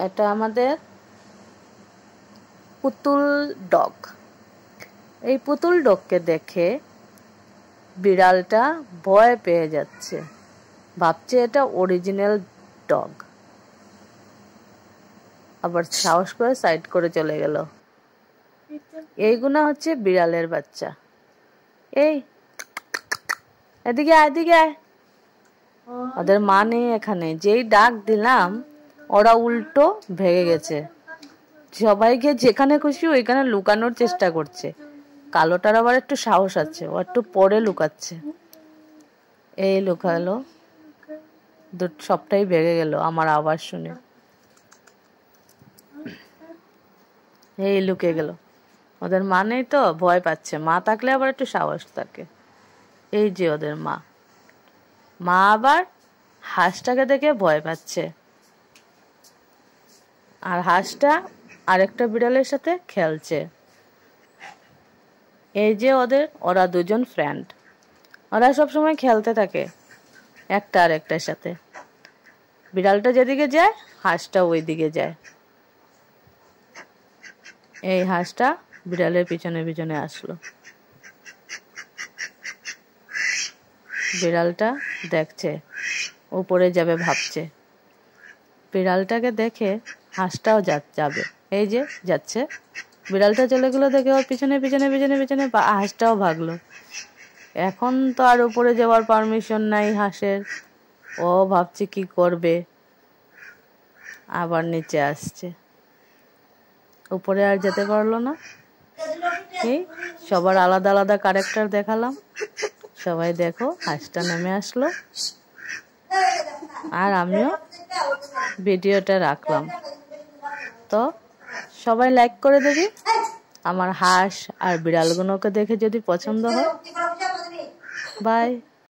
এটা আমাদের পুতুল ডগ। এই পুতুল ডগকে দেখে বিড়ালটা ভয় পেয়ে যাচ্ছে, ভাবছে এটা অরিজিনাল ডগ। আবার সাহস করে সাইড করে চলে গেল। এইগুলা হচ্ছে বিড়ালের বাচ্চা। এই এদিকে আয়, এদিকে আয়। ওদের মা নেই এখানে। যেই ডাক দিলাম ওরা উল্টো ভেগে গেছে। সবাইকে যেখানে খুশি ওইখানে লুকানোর চেষ্টা করছে। কালোটার আবার একটু সাহস আছে, ও একটু পরে লুকাচ্ছে। এই লুকালো, সবটাই ভেগে গেল আমার আওয়াজ শুনে। এই লুকে গেল। ওদের মা নেই তো ভয় পাচ্ছে। মা থাকলে আবার একটু সাহস থাকে। এই যে ওদের মা। মা আবার হাঁসটাকে দেখে ভয় পাচ্ছে, আর হাঁসটা আরেকটা বিড়ালের সাথে খেলছে। এই যে ওরা দুজন ফ্রেন্ড। ওরা সবসময় খেলতে থাকে একটা আরেকটার সাথে। বিড়ালটা যেদিকে যায় হাঁসটা ওই দিকে যায়। এই হাঁসটা বিড়ালের পিছনে পিছনে আসলো। বিড়ালটা দেখছে উপরে যাবে ভাবছে। বিড়ালটাকে দেখে হাঁসটাও যাবে। এই যে যাচ্ছে। বিড়ালটা চলে গেলো দেখে ওর পিছনে পিছনে পিছনে পিছনে হাঁসটাও ভাগলো। এখন তো আর উপরে যাওয়ার পারমিশন নাই হাঁসের। ও ভাবছে কি করবে, আবার নিচে আসছে। উপরে আর যেতে পারলো না। এই সবার আলাদা আলাদা ক্যারেক্টার দেখালাম। সবাই দেখো হাঁসটা নেমে আসলো, আর আমিও ভিডিওটা রাখলাম। তো সবাই লাইক করে দেবে। আমার হাঁস আর বিড়ালগুলোকে দেখে যদি পছন্দ হয়। বাই।